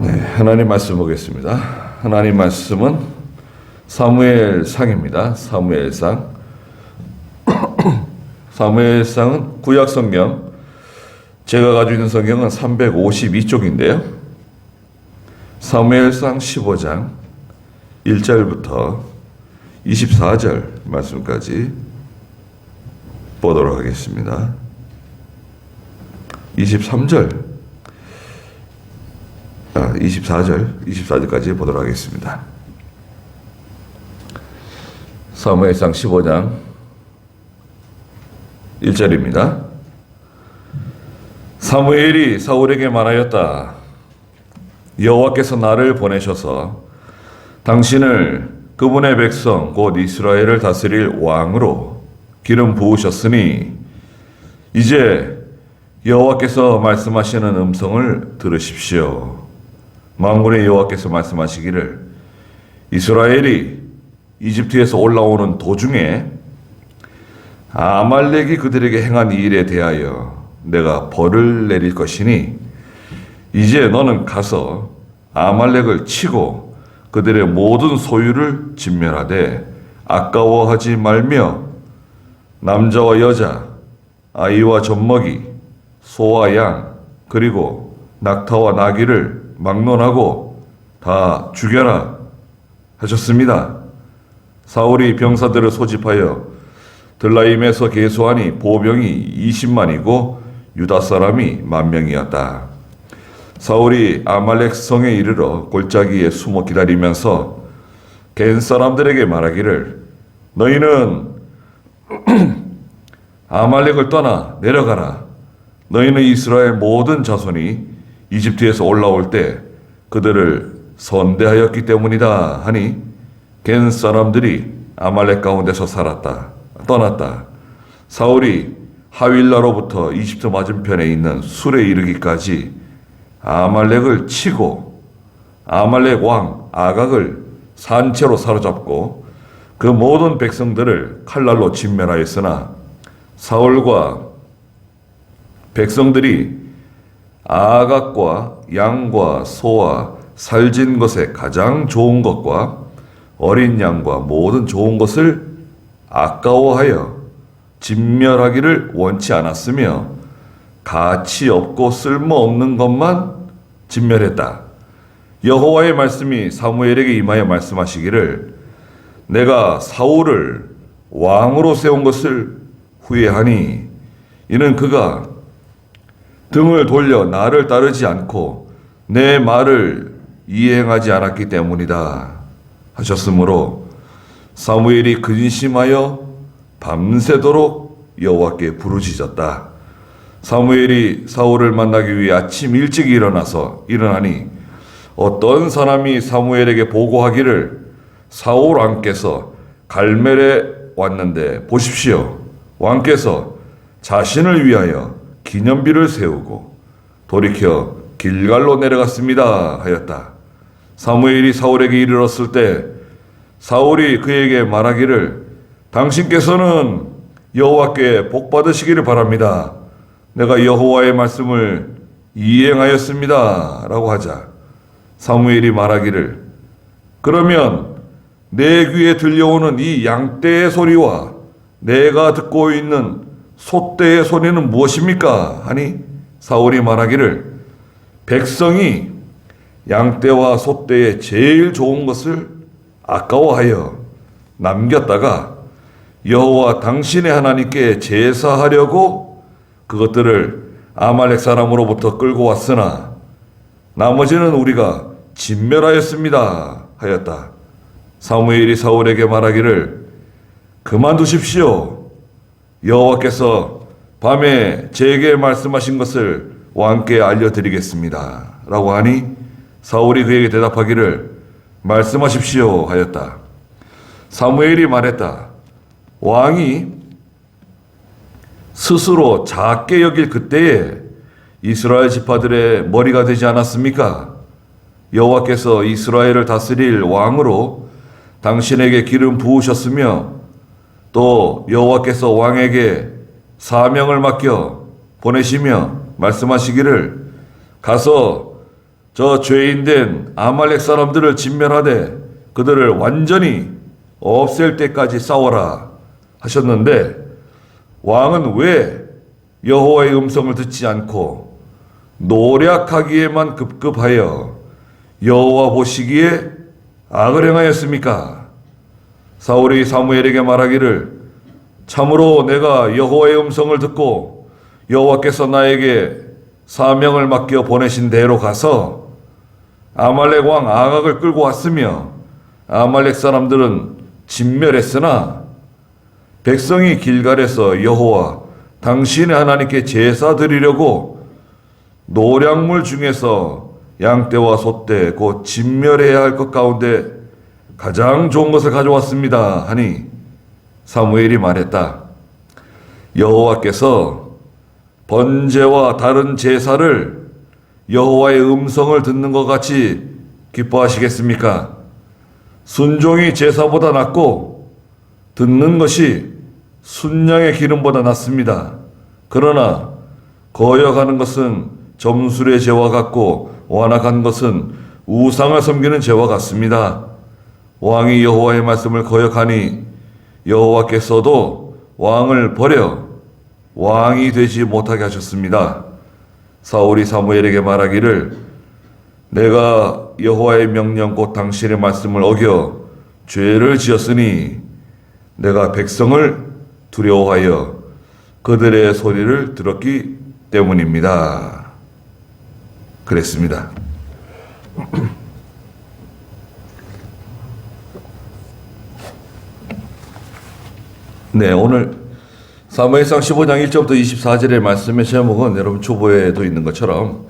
하나님 말씀 보겠습니다. 하나님 말씀은 사무엘상입니다. 사무엘상. 사무엘상은 구약 성경, 제가 가지고 있는 성경은 352쪽인데요. 사무엘상 15장 1절부터 24절 말씀까지 보도록 하겠습니다. 24절까지 보도록 하겠습니다. 사무엘상 15장 1절입니다. 사무엘이 사울에게 말하였다. 여호와께서 나를 보내셔서 당신을 그분의 백성 곧 이스라엘을 다스릴 왕으로 기름 부으셨으니 이제 여호와께서 말씀하시는 음성을 들으십시오. 만군의 여호와께서 말씀하시기를 이스라엘이 이집트에서 올라오는 도중에 아말렉이 그들에게 행한 일에 대하여 내가 벌을 내릴 것이니 이제 너는 가서 아말렉을 치고 그들의 모든 소유를 진멸하되 아까워하지 말며 남자와 여자, 아이와 젖먹이, 소와 양, 그리고 낙타와 나귀를 막론하고 다 죽여라 하셨습니다. 사울이 병사들을 소집하여 들라임에서 계수하니 보병이 20만이고 유다 사람이 10,000명이었다. 사울이 아말렉 성에 이르러 골짜기에 숨어 기다리면서 겐 사람들에게 말하기를 너희는 아말렉을 떠나 내려가라. 너희는 이스라엘 모든 자손이 이집트에서 올라올 때 그들을 선대하였기 때문이다 하니 겐 사람들이 아말렉 가운데서 떠났다. 사울이 하윌라로부터 이집트 맞은편에 있는 술에 이르기까지 아말렉을 치고 아말렉 왕 아각을 산채로 사로잡고 그 모든 백성들을 칼날로 진멸하였으나 사울과 백성들이 아각과 양과 소와 살진 것에 가장 좋은 것과 어린 양과 모든 좋은 것을 아까워하여 진멸하기를 원치 않았으며 가치 없고 쓸모없는 것만 진멸했다. 여호와의 말씀이 사무엘에게 임하여 말씀하시기를 내가 사울을 왕으로 세운 것을 후회하니 이는 그가 등을 돌려 나를 따르지 않고 내 말을 이행하지 않았기 때문이다 하셨으므로 사무엘이 근심하여 밤새도록 여호와께 부르짖었다. 사무엘이 사울을 만나기 위해 아침 일찍 일어나니 어떤 사람이 사무엘에게 보고하기를 사울 왕께서 갈멜에 왔는데 보십시오. 왕께서 자신을 위하여 기념비를 세우고 돌이켜 길갈로 내려갔습니다 하였다. 사무엘이 사울에게 이르렀을 때 사울이 그에게 말하기를 당신께서는 여호와께 복 받으시기를 바랍니다. 내가 여호와의 말씀을 이행하였습니다 라고 하자 사무엘이 말하기를 그러면 내 귀에 들려오는 이 양떼의 소리와 내가 듣고 있는 소떼의 소리는 무엇입니까? 하니 사울이 말하기를 백성이 양떼와 소떼의 제일 좋은 것을 아까워하여 남겼다가 여호와 당신의 하나님께 제사하려고 그것들을 아말렉 사람으로부터 끌고 왔으나 나머지는 우리가 진멸하였습니다 하였다. 사무엘이 사울에게 말하기를 그만두십시오. 여호와께서 밤에 제게 말씀하신 것을 왕께 알려드리겠습니다 라고 하니 사울이 그에게 대답하기를 말씀하십시오 하였다. 사무엘이 말했다. 왕이 스스로 작게 여길 그때에 이스라엘 지파들의 머리가 되지 않았습니까? 여호와께서 이스라엘을 다스릴 왕으로 당신에게 기름 부으셨으며 또 여호와께서 왕에게 사명을 맡겨 보내시며 말씀하시기를 가서 저 죄인된 아말렉 사람들을 진멸하되 그들을 완전히 없앨 때까지 싸워라 하셨는데, 왕은 왜 여호와의 음성을 듣지 않고 노략하기에만 급급하여 여호와 보시기에 악을 행하였습니까? 사울이 사무엘에게 말하기를, 참으로 내가 여호와의 음성을 듣고 여호와께서 나에게 사명을 맡겨 보내신 대로 가서 아말렉 왕 아각을 끌고 왔으며 아말렉 사람들은 진멸했으나 백성이 길갈에서 여호와 당신의 하나님께 제사 드리려고 노량물 중에서 양떼와 소떼 곧 진멸해야 할 것 가운데 가장 좋은 것을 가져왔습니다 하니 사무엘이 말했다. 여호와께서 번제와 다른 제사를 여호와의 음성을 듣는 것 같이 기뻐하시겠습니까? 순종이 제사보다 낫고 듣는 것이 순양의 기름보다 낫습니다. 그러나 거역하는 것은 점술의 죄와 같고 완악한 것은 우상을 섬기는 죄와 같습니다. 왕이 여호와의 말씀을 거역하니 여호와께서도 왕을 버려 왕이 되지 못하게 하셨습니다. 사울이 사무엘에게 말하기를, 내가 여호와의 명령 곧 당신의 말씀을 어겨 죄를 지었으니 내가 백성을 두려워하여 그들의 소리를 들었기 때문입니다. 그랬습니다. 네, 오늘 사무엘상 15장 1절부터 24절의 말씀의 제목은 여러분 초보에도 있는 것처럼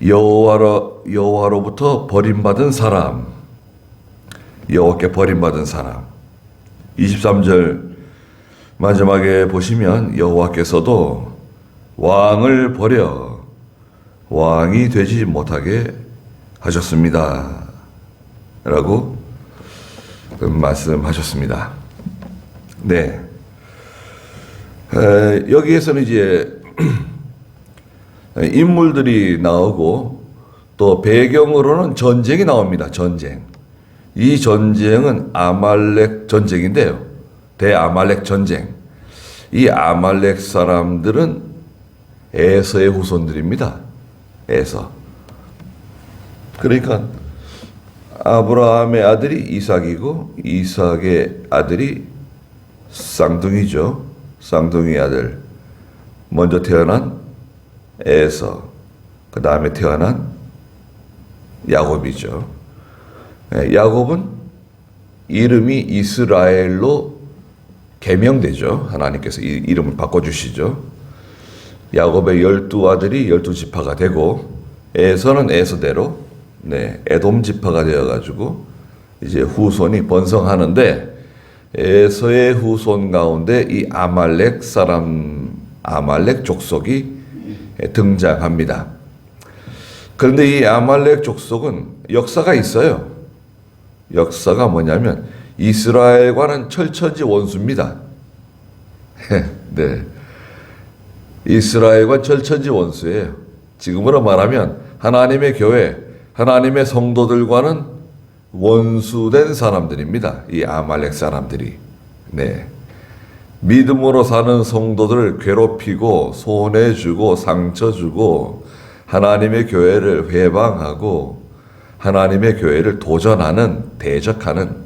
여호와로부터 버림받은 사람, 여호와께 버림받은 사람. 23절 마지막에 보시면 여호와께서도 왕을 버려 왕이 되지 못하게 하셨습니다 라고 말씀하셨습니다. 네. 여기에서는 이제 인물들이 나오고 또 배경으로는 전쟁이 나옵니다. 전쟁. 이 전쟁은 아말렉 전쟁인데요. 대아말렉 전쟁. 이 아말렉 사람들은 에서의 후손들입니다. 에서. 그러니까 아브라함의 아들이 이삭이고 이삭의 아들이 쌍둥이죠. 쌍둥이 아들. 먼저 태어난 에서, 그 다음에 태어난 야곱이죠. 야곱은 이름이 이스라엘로 개명되죠. 하나님께서 이름을 바꿔주시죠. 야곱의 12아들이 12지파가 되고, 에서는 에서대로 에돔 지파가 되어가지고 이제 후손이 번성하는데, 에서의 후손 가운데 이 아말렉 사람, 아말렉 족속이 등장합니다. 그런데 이 아말렉 족속은 역사가 있어요. 역사가 뭐냐면 이스라엘과는 철천지 원수입니다. 네, 이스라엘과 철천지 원수예요. 지금으로 말하면 하나님의 교회, 하나님의 성도들과는 원수된 사람들입니다. 이 아말렉 사람들이. 네. 믿음으로 사는 성도들을 괴롭히고 손해주고 상처주고 하나님의 교회를 회방하고 하나님의 교회를 도전하는, 대적하는,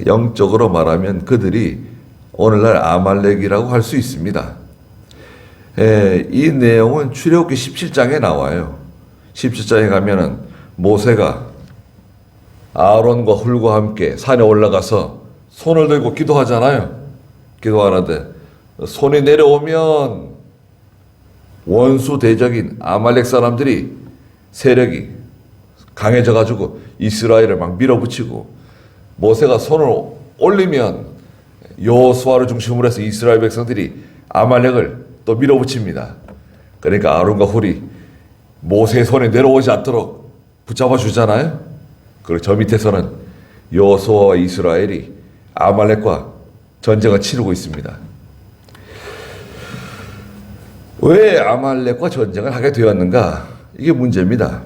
영적으로 말하면 그들이 오늘날 아말렉이라고 할 수 있습니다. 이 내용은 출애굽기 17장에 나와요. 17장에 가면은 모세가 아론과 훌과 함께 산에 올라가서 손을 들고 기도하잖아요. 기도하는데 손이 내려오면 원수 대적인 아말렉 사람들이 세력이 강해져 가지고 이스라엘을 막 밀어붙이고, 모세가 손을 올리면 여호수아를 중심으로 해서 이스라엘 백성들이 아말렉을 또 밀어붙입니다. 그러니까 아론과 훌이 모세의 손에 내려오지 않도록 붙잡아 주잖아요. 그리고 저 밑에서는 여호수아와 이스라엘이 아말렉과 전쟁을 치르고 있습니다. 왜 아말렉과 전쟁을 하게 되었는가? 이게 문제입니다.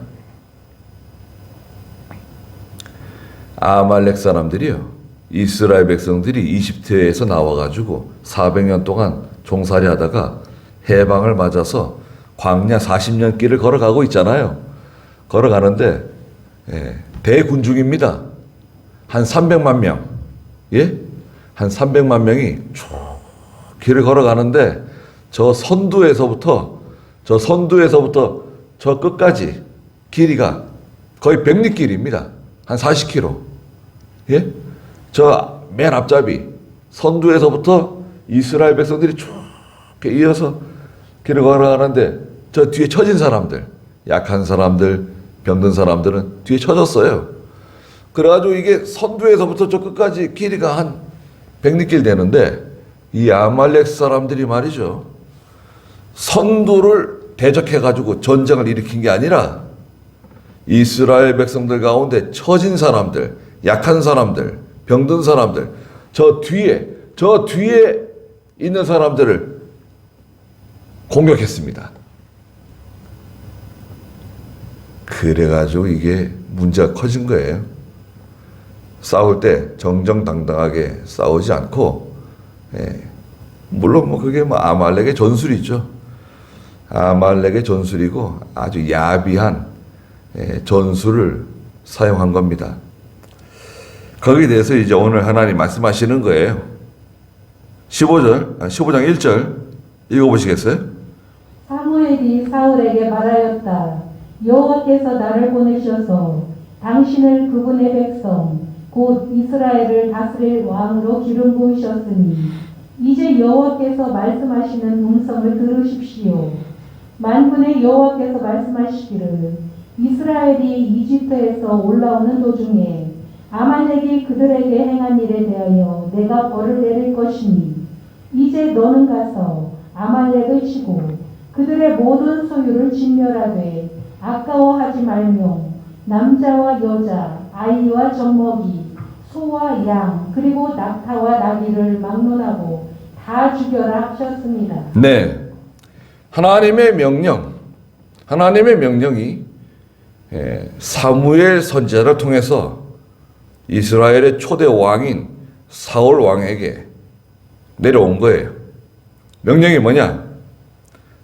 아말렉 사람들이요, 이스라엘 백성들이 이집트에서 나와가지고 400년 동안 종살이 하다가 해방을 맞아서 광야 40년 길을 걸어가고 있잖아요. 걸어가는데 대군중입니다. 한 300만 명, 예? 한 300만 명이 쭉 길을 걸어가는데 저 선두에서부터 저 끝까지 길이가 거의 백리길입니다. 한 40km. 예? 저 맨 앞잡이 선두에서부터 이스라엘 백성들이 쭉 이어서 길을 걸어가는데 저 뒤에 처진 사람들, 약한 사람들, 병든 사람들은 뒤에 처졌어요. 그래가지고 이게 선두에서부터 저 끝까지 길이가 한 백리길 되는데 이 아말렉 사람들이 말이죠, 선두를 대적해가지고 전쟁을 일으킨 게 아니라 이스라엘 백성들 가운데 처진 사람들, 약한 사람들, 병든 사람들, 저 뒤에 있는 사람들을 공격했습니다. 그래가지고 이게 문제가 커진 거예요. 싸울 때 정정당당하게 싸우지 않고, 물론 그게 아말렉의 전술이죠. 아말렉의 전술이고 아주 야비한 전술을 사용한 겁니다. 거기에 대해서 이제 오늘 하나님 말씀하시는 거예요. 15장 1절 읽어보시겠어요? 사무엘이 사울에게 말하였다. 여호와께서 나를 보내셔서 당신을 그분의 백성 곧 이스라엘을 다스릴 왕으로 기름 부으셨으니 이제 여호와께서 말씀하시는 음성을 들으십시오. 만군의 여호와께서 말씀하시기를 이스라엘이 이집트에서 올라오는 도중에 아말렉이 그들에게 행한 일에 대하여 내가 벌을 내릴 것이니 이제 너는 가서 아말렉을 치고 그들의 모든 소유를 진멸하되 아까워하지 말며 남자와 여자, 아이와 젖먹이, 소와 양, 그리고 낙타와 나귀를 막론하고 다 죽여라 하셨습니다. 네, 하나님의 명령이 사무엘 선지자를 통해서 이스라엘의 초대 왕인 사울 왕에게 내려온 거예요. 명령이 뭐냐?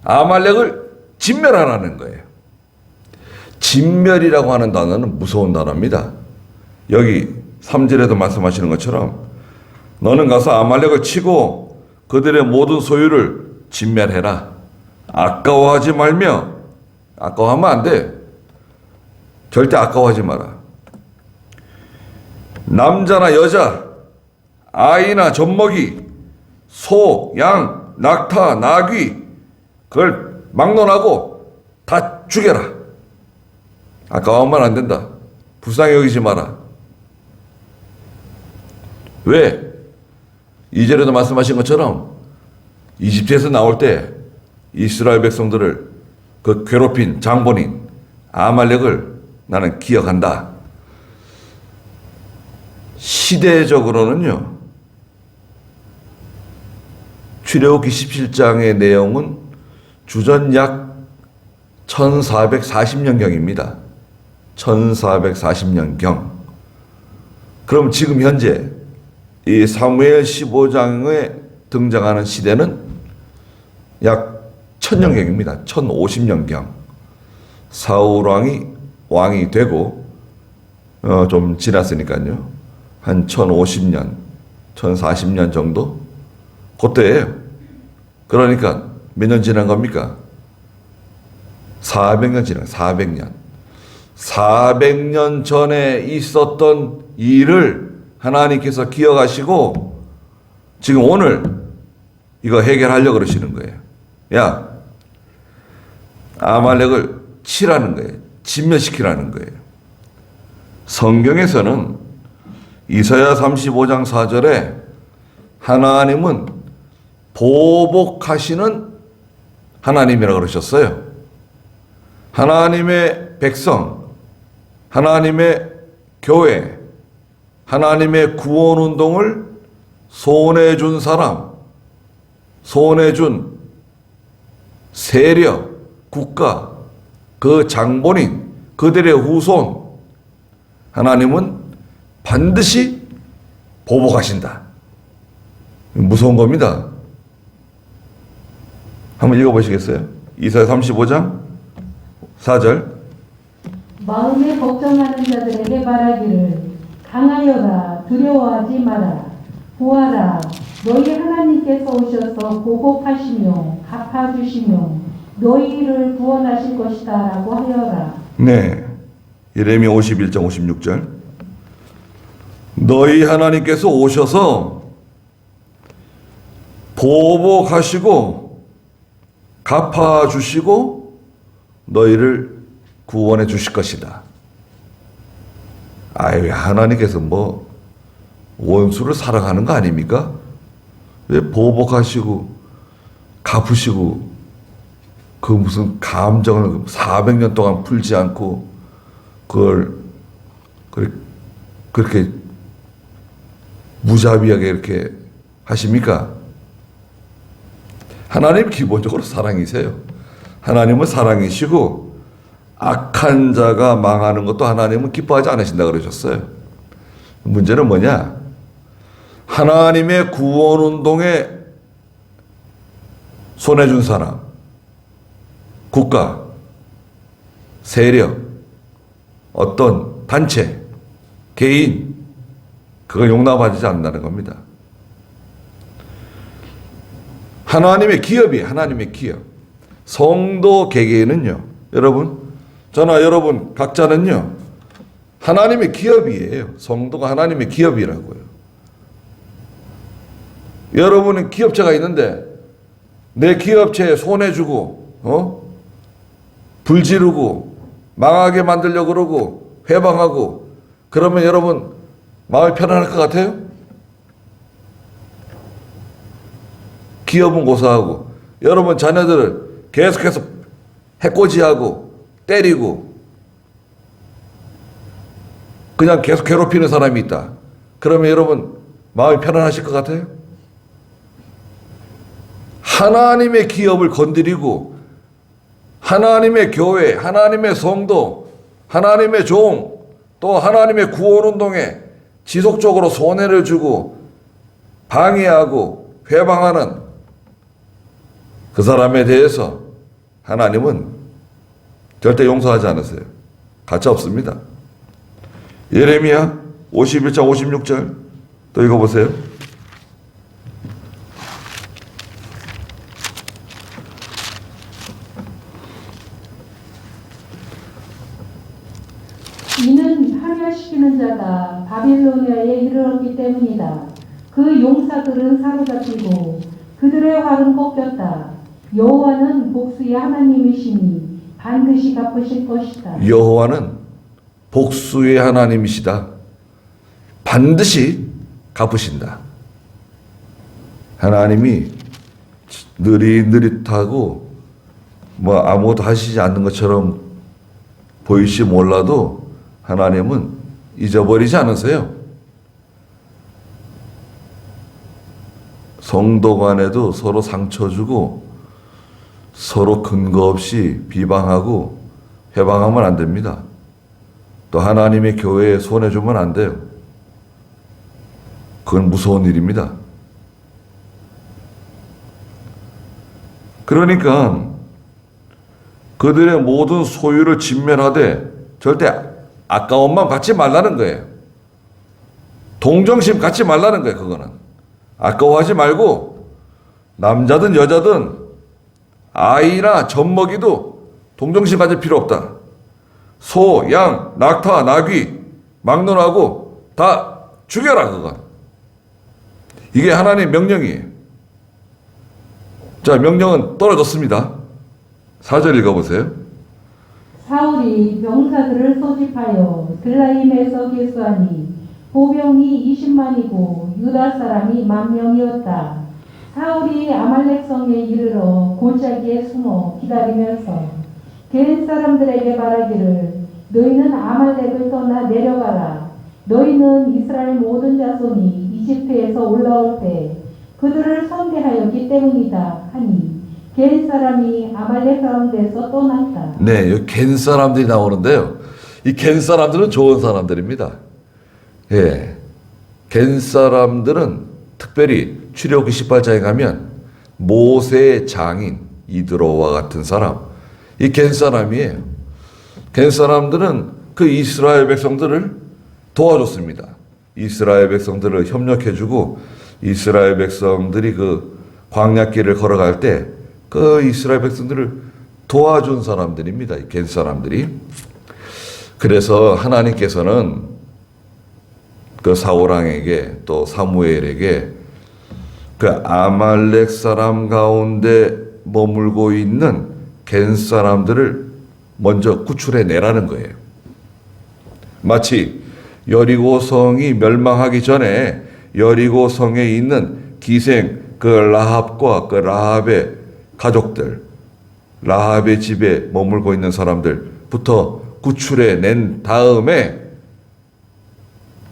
아말렉을 진멸하라는 거예요. 진멸이라고 하는 단어는 무서운 단어입니다. 여기 3절에도 말씀하시는 것처럼 너는 가서 아말렉을 치고 그들의 모든 소유를 진멸해라. 아까워하지 말며, 아까워하면 안 돼. 절대 아까워하지 마라. 남자나 여자, 아이나 젖먹이, 소, 양, 낙타, 나귀, 그걸 막론하고 다 죽여라. 아까워하면 안 된다. 불쌍히 여기지 마라. 왜? 2절에도 말씀하신 것처럼 이집트에서 나올 때 이스라엘 백성들을 그 괴롭힌 장본인 아말렉을 나는 기억한다. 시대적으로는요, 출애굽기 17장의 내용은 주전 약 1440년경입니다. 1440년경. 그럼 지금 현재 이 사무엘 15장에 등장하는 시대는 약 1000년경입니다. 1050년경. 사울 왕이 되고 좀 지났으니까요. 한 1050년, 1040년 정도? 그때예요. 그러니까 몇 년 지난 겁니까? 400년 지난, 400년. 400년 전에 있었던 일을 하나님께서 기억하시고 지금 오늘 이거 해결하려고 그러시는 거예요. 야, 아말렉을 치라는 거예요. 진멸시키라는 거예요. 성경에서는 이사야 35장 4절에 하나님은 보복하시는 하나님이라고 그러셨어요. 하나님의 백성, 하나님의 교회, 하나님의 구원운동을 손해준 사람, 손해준 세력, 국가, 그 장본인, 그들의 후손, 하나님은 반드시 보복하신다. 무서운 겁니다. 한번 읽어보시겠어요? 이사야 35장 4절. 마음에 걱정하는 자들에게 말하기를 강하여라 두려워하지 마라. 보아라 너희 하나님께서 오셔서 보복하시며 갚아주시며 너희를 구원하실 것이다 라고 하여라. 네. 예레미야 51장 56절. 너희 하나님께서 오셔서 보복하시고 갚아주시고 너희를 구원해 주실 것이다. 아유, 하나님께서 뭐 원수를 사랑하는 거 아닙니까? 왜 보복하시고 갚으시고 그 무슨 감정을 400년 동안 풀지 않고 그걸 그렇게 무자비하게 이렇게 하십니까? 하나님 기본적으로 사랑이세요. 하나님은 사랑이시고 악한 자가 망하는 것도 하나님은 기뻐하지 않으신다 그러셨어요. 문제는 뭐냐? 하나님의 구원 운동에 손해준 사람, 국가, 세력, 어떤 단체, 개인, 그걸 용납하지 않는다는 겁니다. 하나님의 기업이에요. 하나님의 기업. 성도 개개인은요. 여러분, 저나 여러분 각자는요. 하나님의 기업이에요. 성도가 하나님의 기업이라고요. 여러분은 기업체가 있는데 내 기업체에 손해주고 불지르고 망하게 만들려고 그러고 회방하고 그러면 여러분 마음이 편안할 것 같아요? 기업은 고사하고 여러분 자녀들을 계속해서 해코지하고 때리고 그냥 계속 괴롭히는 사람이 있다. 그러면 여러분 마음이 편안하실 것 같아요? 하나님의 기업을 건드리고 하나님의 교회, 하나님의 성도, 하나님의 종, 또 하나님의 구원운동에 지속적으로 손해를 주고 방해하고 회방하는 그 사람에 대해서 하나님은 절대 용서하지 않으세요. 가차 없습니다. 예레미야 51장 56절 또 읽어보세요. 이는 파멸시키는 자가 바빌로니아에 이르렀기 때문이다. 그 용사들은 사로잡히고 그들의 활은 꺾였다. 여호와는 복수의 하나님이시니 반드시 갚으실 것이다. 여호와는 복수의 하나님이시다. 반드시 갚으신다. 하나님이 느릿느릿하고 뭐 아무것도 하시지 않는 것처럼 보일지 몰라도 하나님은 잊어버리지 않으세요. 성도 간에도 서로 상처 주고 서로 근거 없이 비방하고 회방하면 안 됩니다. 또 하나님의 교회에 손해 주면 안 돼요. 그건 무서운 일입니다. 그러니까 그들의 모든 소유를 진멸하되 절대 아까운 마음 갖지 말라는 거예요. 동정심 갖지 말라는 거예요. 그거는 아까워하지 말고 남자든 여자든 아이나 젖먹이도 동정심 가질 필요 없다. 소, 양, 낙타, 나귀 막론하고 다 죽여라. 그건 이게 하나님의 명령이에요. 자, 명령은 떨어졌습니다. 4절 읽어보세요. 사울이 병사들을 소집하여 들라임에서 계수하니 보병이 20만이고 유다 사람이 10,000명이었다. 사울이 아말렉 성에 이르러 골짜기에 숨어 기다리면서 겟 사람들에게 말하기를 너희는 아말렉을 떠나 내려가라. 너희는 이스라엘 모든 자손이 이집트에서 올라올 때 그들을 선대하였기 때문이다 하니 겟 사람이 아말렉 가운데서 떠났다. 네, 여기 겐 사람들이 나오는데요. 이 겐 사람들은 좋은 사람들입니다. 예, 겐 사람들은 특별히 출애굽기 18장에 가면 모세의 장인 이드로와 같은 사람, 이 겐 사람이에요. 겐 사람들은 그 이스라엘 백성들을 도와줬습니다. 이스라엘 백성들을 협력해주고 이스라엘 백성들이 그 광야길을 걸어갈 때 그 이스라엘 백성들을 도와준 사람들입니다. 이 겐 사람들이. 그래서 하나님께서는 그 사울왕에게 또 사무엘에게 그 아말렉 사람 가운데 머물고 있는 겐 사람들을 먼저 구출해 내라는 거예요. 마치 여리고성이 멸망하기 전에 여리고성에 있는 기생 그 라합과 그 라합의 가족들, 라합의 집에 머물고 있는 사람들부터 구출해 낸 다음에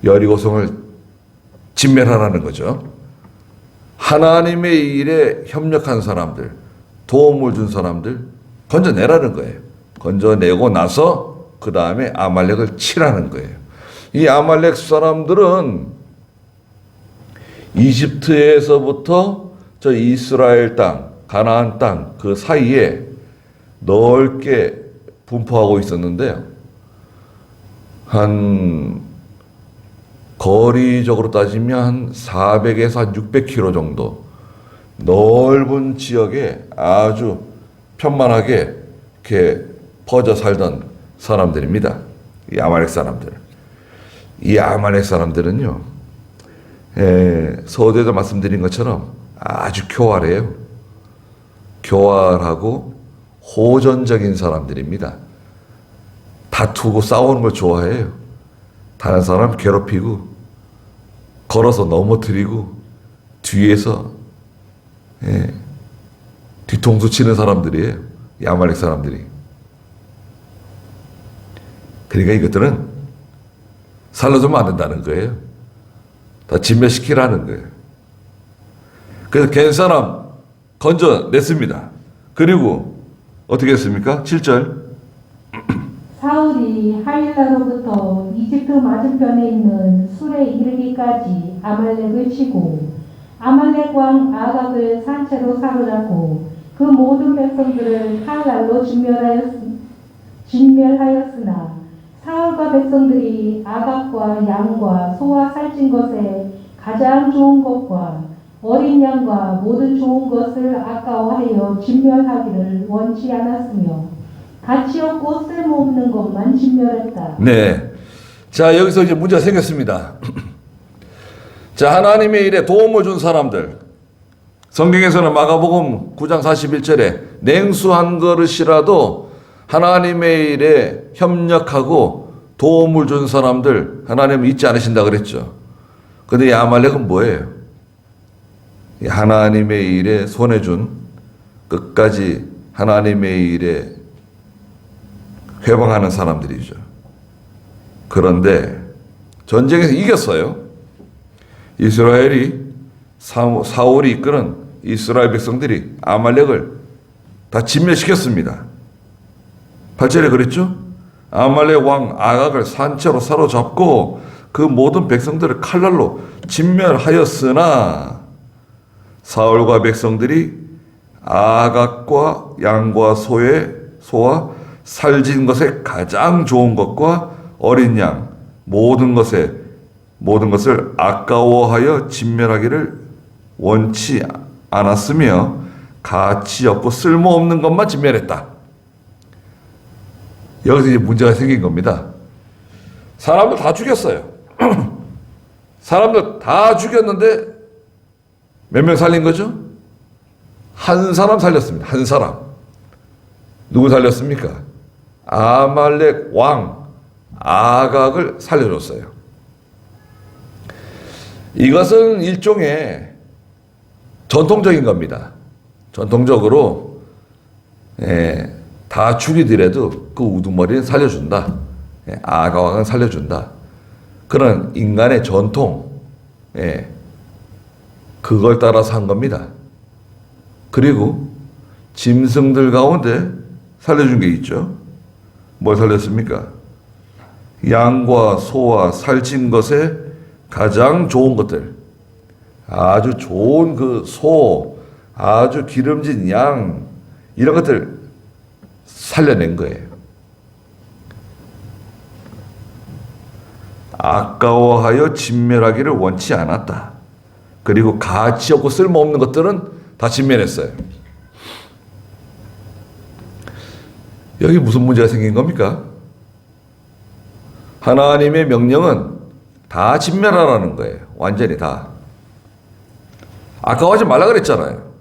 여리고성을 진멸하라는 거죠. 하나님의 일에 협력한 사람들, 도움을 준 사람들 건져내라는 거예요. 건져내고 나서 그 다음에 아말렉을 치라는 거예요. 이 아말렉 사람들은 이집트에서부터 저 이스라엘 땅, 가나안 땅 그 사이에 넓게 분포하고 있었는데요. 한 거리적으로 따지면 한 400에서 한 600km 정도 넓은 지역에 아주 편만하게 이렇게 퍼져 살던 사람들입니다. 이 아말렉 사람들. 이 아말렉 사람들은요, 서두에도 말씀드린 것처럼 아주 교활해요. 교활하고 호전적인 사람들입니다. 다투고 싸우는 걸 좋아해요. 다른 사람 괴롭히고 걸어서 넘어뜨리고 뒤에서 뒤통수 치는 사람들이에요. 이 아말렉 사람들이. 그러니까 이것들은 살려주면 안 된다는 거예요. 다 진멸시키라는 거예요. 그래서 겐 사람 건져냈습니다. 그리고 어떻게 했습니까? 7절. 사울이 하일라로부터 이집트 맞은편에 있는 술에 이르기까지 아말렉을 치고 아말렉 왕 아각을 산채로 사로잡고 그 모든 백성들을 칼날로 진멸하였으나 사울과 백성들이 아각과 양과 소와 살찐 것에 가장 좋은 것과 어린 양과 모든 좋은 것을 아까워하여 진멸하기를 원치 않았으며 가치 없고 쓸모없는 것만 진멸했다. 네. 자, 여기서 이제 문제가 생겼습니다. 자, 하나님의 일에 도움을 준 사람들. 성경에서는 마가복음 9장 41절에 냉수 한 그릇이라도 하나님의 일에 협력하고 도움을 준 사람들 하나님은 잊지 않으신다 그랬죠. 근데 이 아말렉은 뭐예요? 하나님의 일에 손해준, 끝까지 하나님의 일에 회방하는 사람들이죠. 그런데 전쟁에서 이겼어요. 이스라엘이 사울이 이끄는 이스라엘 백성들이 아말렉을 다 진멸시켰습니다. 8절에 그랬죠? 아말렉 왕 아각을 산채로 사로잡고 그 모든 백성들을 칼날로 진멸하였으나 사울과 백성들이 아각과 양과 소와 살진 것에 가장 좋은 것과 어린 양 모든 것을 아까워하여 진멸하기를 원치 않았으며 가치 없고 쓸모없는 것만 진멸했다. 여기서 이제 문제가 생긴 겁니다. 사람들 다 죽였어요. 사람들 다 죽였는데 몇 명 살린 거죠? 한 사람 살렸습니다. 한 사람. 누구 살렸습니까? 아말렉 왕 아각을 살려줬어요. 이것은 일종의 전통적인 겁니다. 전통적으로 다 죽이더라도 그 우두머리는 살려준다. 아각 왕은 살려준다. 그런 인간의 전통, 그걸 따라서 한 겁니다. 그리고 짐승들 가운데 살려준 게 있죠. 뭘 살렸습니까? 양과 소와 살찐 것에 가장 좋은 것들, 아주 좋은 그 소, 아주 기름진 양, 이런 것들 살려낸 거예요. 아까워하여 진멸하기를 원치 않았다. 그리고 가치 없고 쓸모없는 것들은 다 진멸했어요. 여기 무슨 문제가 생긴 겁니까? 하나님의 명령은 다 진멸하라는 거예요. 완전히 다. 아까워하지 말라 그랬잖아요.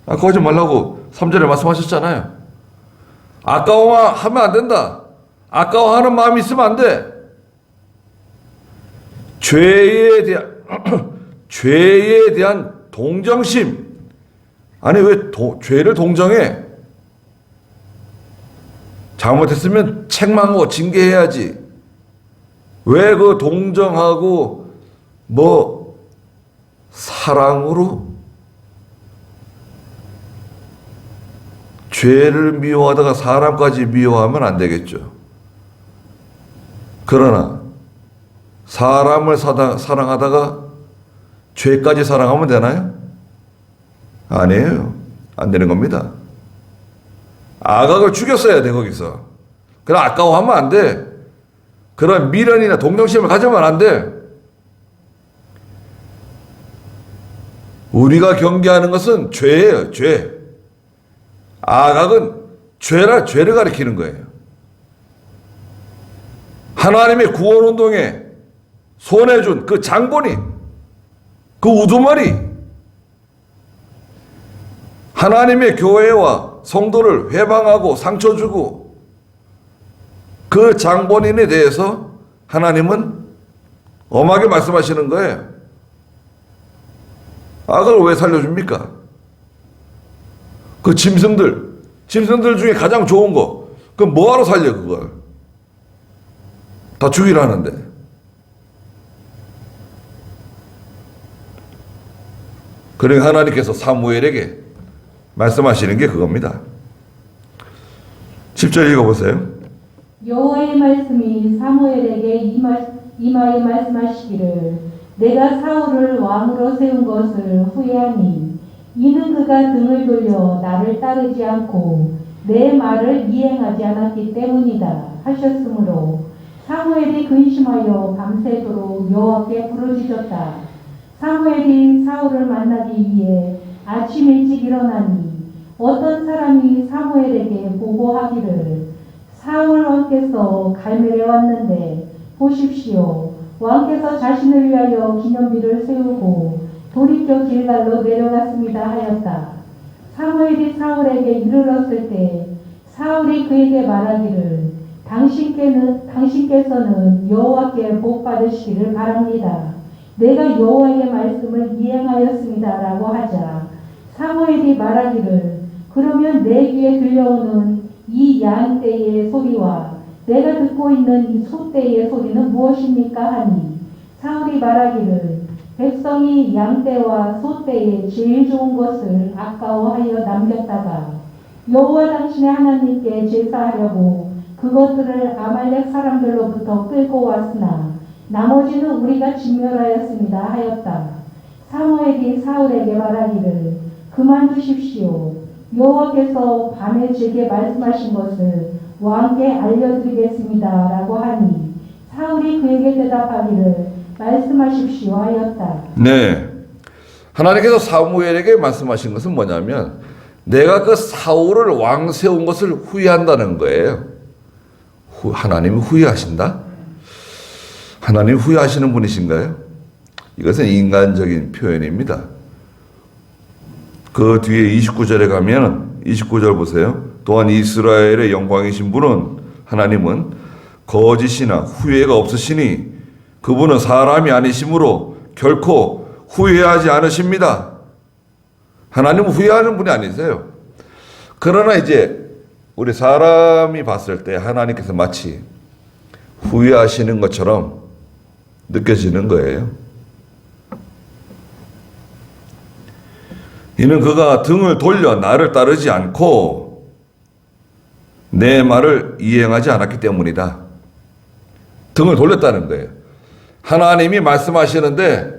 아까워하지 말라고 3절에 말씀하셨잖아요. 아까워하면 안 된다. 아까워하는 마음이 있으면 안 돼. 죄에 대한 동정심. 아니, 왜 죄를 동정해? 잘못했으면 책망하고 징계해야지. 왜 그 동정하고 사랑으로 죄를 미워하다가 사람까지 미워하면 안 되겠죠. 그러나 사람을 사랑하다가 죄까지 사랑하면 되나요? 아니에요. 안 되는 겁니다. 아각을 죽였어야 돼, 거기서. 그럼 아까워하면 안 돼. 그런 미련이나 동정심을 가지면 안 돼. 우리가 경계하는 것은 죄예요, 죄. 아각은 죄를 가리키는 거예요. 하나님의 구원운동에 손해준 그 장본인, 그 우두머리, 하나님의 교회와 성도를 회방하고 상처 주고 그 장본인에 대해서 하나님은 엄하게 말씀하시는 거예요. 악을 왜 살려줍니까? 그 짐승들 중에 가장 좋은 거, 그럼 뭐하러 살려, 그걸? 다 죽이라는데. 그러니까 하나님께서 사무엘에게 말씀하시는 게 그겁니다. 10절 읽어보세요. 여호와의 말씀이 사무엘에게 임하여 말씀하시기를 내가 사울을 왕으로 세운 것을 후회하니 이는 그가 등을 돌려 나를 따르지 않고 내 말을 이행하지 않았기 때문이다 하셨으므로 사무엘이 근심하여 밤새도록 여호와께 부르짖었다. 사무엘이 사울을 만나기 위해 아침 일찍 일어나니 어떤 사람이 사무엘에게 보고하기를 사울 왕께서 갈멜에 왔는데 보십시오. 왕께서 자신을 위하여 기념비를 세우고 돌이켜 길갈로 내려갔습니다 하였다. 사무엘이 사울에게 이르렀을 때 사울이 그에게 말하기를 당신께서는 여호와께 복 받으시기를 바랍니다. 내가 여호와의 말씀을 이행하였습니다라고 하자 사무엘이 말하기를 그러면 내 귀에 들려오는 이 양떼의 소리와 내가 듣고 있는 이 소떼의 소리는 무엇입니까 하니 사울이 말하기를 백성이 양떼와 소떼의 제일 좋은 것을 아까워하여 남겼다가 여호와 당신의 하나님께 제사하려고 그것들을 아말렉 사람들로부터 끌고 왔으나 나머지는 우리가 진멸하였습니다 하였다. 사무엘이 사울에게 말하기를 그만두십시오. 여호와께서 밤에 제게 말씀하신 것을 왕께 알려드리겠습니다 라고 하니 사울이 그에게 대답하기를 말씀하십시오 하였다. 네, 하나님께서 사무엘에게 말씀하신 것은 뭐냐면 내가 그 사울을 왕 세운 것을 후회한다는 거예요. 하나님이 후회하신다? 하나님 후회하시는 분이신가요? 이것은 인간적인 표현입니다. 그 뒤에 29절에 가면 29절 보세요. 또한 이스라엘의 영광이신 분은 하나님은 거짓이나 후회가 없으시니 그분은 사람이 아니시므로 결코 후회하지 않으십니다. 하나님은 후회하는 분이 아니세요. 그러나 이제 우리 사람이 봤을 때 하나님께서 마치 후회하시는 것처럼 느껴지는 거예요. 이는 그가 등을 돌려 나를 따르지 않고 내 말을 이행하지 않았기 때문이다. 등을 돌렸다는 거예요. 하나님이 말씀하시는데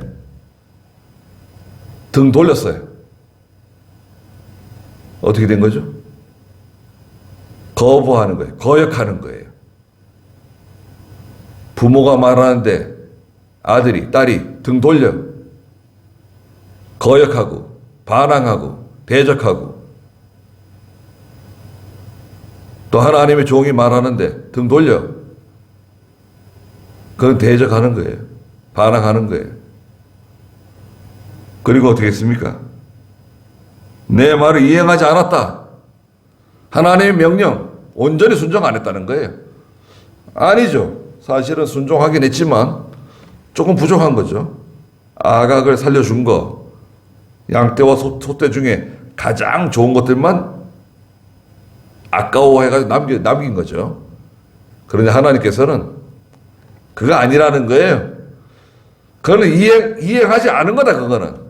등 돌렸어요. 어떻게 된 거죠? 거부하는 거예요. 거역하는 거예요. 부모가 말하는데 아들이, 딸이 등 돌려 거역하고 반항하고 대적하고, 또 하나님의 종이 말하는데 등 돌려, 그건 대적하는 거예요. 반항하는 거예요. 그리고 어떻게 했습니까? 내 말을 이행하지 않았다. 하나님의 명령 온전히 순종 안 했다는 거예요. 아니죠. 사실은 순종하긴 했지만 조금 부족한 거죠. 아각을 살려준 거, 양떼와 소떼 중에 가장 좋은 것들만 아까워해가지고 남긴 거죠. 그런데 하나님께서는 그거 아니라는 거예요. 그거는 이행하지 않은 거다, 그거는.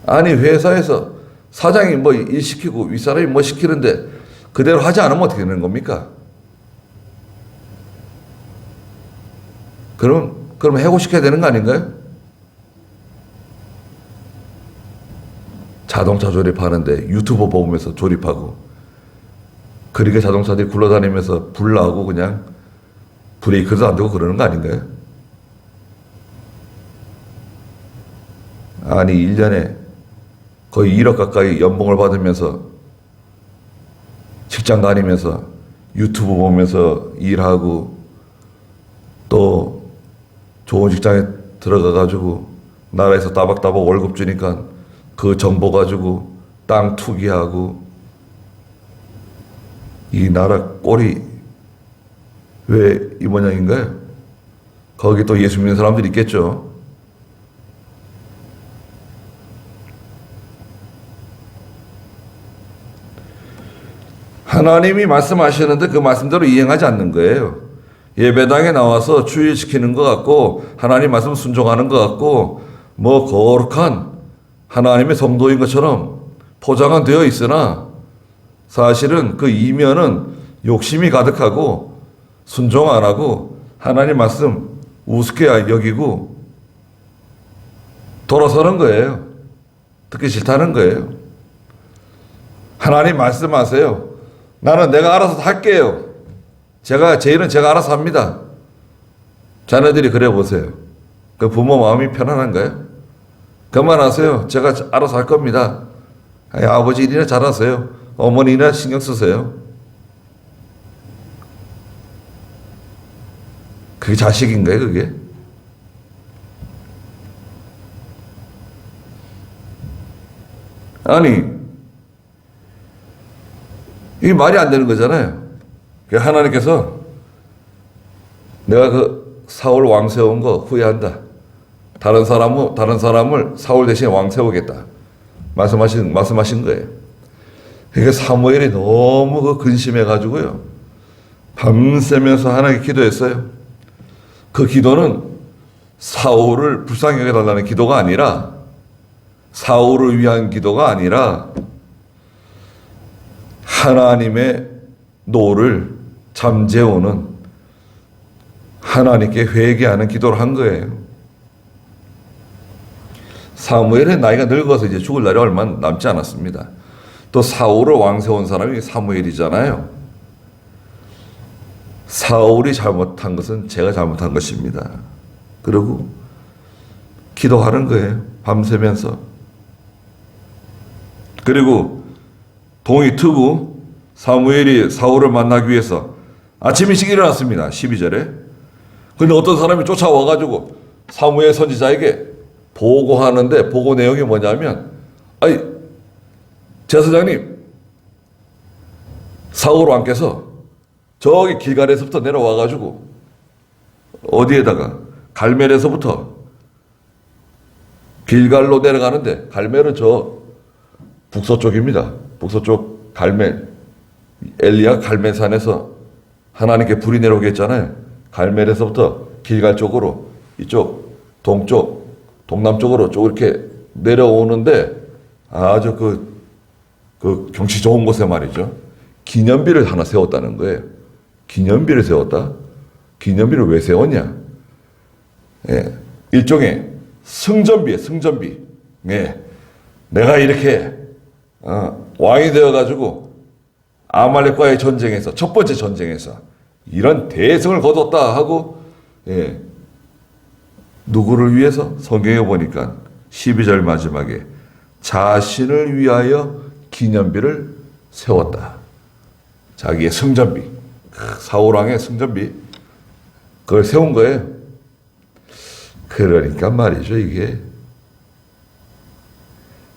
아니, 회사에서 사장이 뭐 일 시키고 윗사람이 뭐 시키는데 그대로 하지 않으면 어떻게 되는 겁니까? 그럼 해고시켜야 되는 거 아닌가요? 자동차 조립하는데 유튜브 보면서 조립하고, 그러니까 자동차들이 굴러다니면서 불 나고 그냥 브레이크도 안 되고 그러는 거 아닌가요? 아니, 1년에 거의 1억 가까이 연봉을 받으면서 직장 다니면서 유튜브 보면서 일하고, 또 좋은 직장에 들어가가지고 나라에서 따박따박 월급 주니까 그 정보 가지고 땅 투기하고, 이 나라 꼴이 왜 이 모양인가요? 거기 또 예수 믿는 사람들이 있겠죠. 하나님이 말씀하시는데 그 말씀대로 이행하지 않는 거예요. 예배당에 나와서 주일시키는 것 같고 하나님 말씀 순종하는 것 같고 뭐 거룩한 하나님의 성도인 것처럼 포장은 되어 있으나 사실은 그 이면은 욕심이 가득하고 순종 안 하고 하나님 말씀 우습게 여기고 돌아서는 거예요. 듣기 싫다는 거예요. 하나님 말씀하세요. 나는 내가 알아서 할게요. 제 일은 제가 알아서 합니다. 자녀들이 그래 보세요. 그 부모 마음이 편안한가요? 그만하세요. 제가 알아서 할 겁니다. 아버지 일이나 잘하세요. 어머니나 신경 쓰세요. 그게 자식인가요, 그게? 아니, 이게 말이 안 되는 거잖아요. 하나님께서 내가 그 사울 왕 세운 거 후회한다. 다른 사람을 사울 대신 왕 세우겠다. 말씀하신 거예요. 그러니까 사무엘이 너무 그 근심해가지고요. 밤새면서 하나님께 기도했어요. 그 기도는 사울을 불쌍히 여겨달라는 기도가 아니라, 사울을 위한 기도가 아니라 하나님의 노를 잠재우는 하나님께 회개하는 기도를 한 거예요. 사무엘은 나이가 늙어서 이제 죽을 날이 얼마 남지 않았습니다. 또 사울을 왕 세운 사람이 사무엘이잖아요. 사울이 잘못한 것은 제가 잘못한 것입니다. 그리고 기도하는 거예요. 밤새면서. 그리고 동이 트고 사무엘이 사울을 만나기 위해서 아침 일찍 일어났습니다. 12절에. 근데 어떤 사람이 쫓아와가지고 사무엘 선지자에게 보고하는데, 보고 내용이 뭐냐면, 아니, 제사장님, 사울 왕께서 저기 길갈에서부터 내려와가지고 어디에다가 갈멜에서부터 길갈로 내려가는데, 갈멜은 저 북서쪽입니다. 북서쪽 갈멜, 엘리야 갈멜산에서 하나님께 불이 내려오게 했잖아요. 갈멜에서부터 길갈 쪽으로 이쪽 동쪽 동남쪽으로 쭉 이렇게 내려오는데 아주 그 경치 좋은 곳에 말이죠. 기념비를 하나 세웠다는 거예요. 기념비를 세웠다? 기념비를 왜 세웠냐? 예, 일종의 승전비에 승전비. 예, 내가 이렇게 왕이 되어가지고 아말렉과의 전쟁에서 첫 번째 전쟁에서 이런 대승을 거뒀다 하고 예, 누구를 위해서? 성경에 보니까 12절 마지막에 자신을 위하여 기념비를 세웠다. 자기의 승전비, 사울왕의 승전비, 그걸 세운 거예요. 그러니까 말이죠, 이게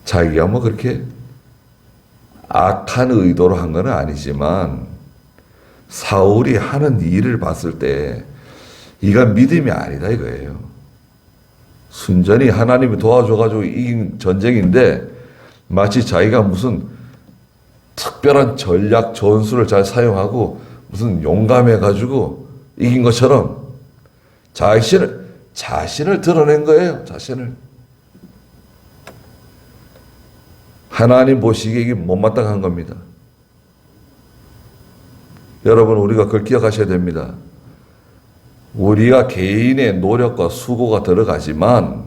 자기가 뭐 그렇게 악한 의도로 한 건 아니지만 사울이 하는 일을 봤을 때 이건 믿음이 아니다 이거예요. 순전히 하나님이 도와줘가지고 이긴 전쟁인데 마치 자기가 무슨 특별한 전략 전술을 잘 사용하고 무슨 용감해가지고 이긴 것처럼 자신을 드러낸 거예요. 자신을. 하나님 보시기에 이게 못마땅한 겁니다. 여러분, 우리가 그걸 기억하셔야 됩니다. 우리가 개인의 노력과 수고가 들어가지만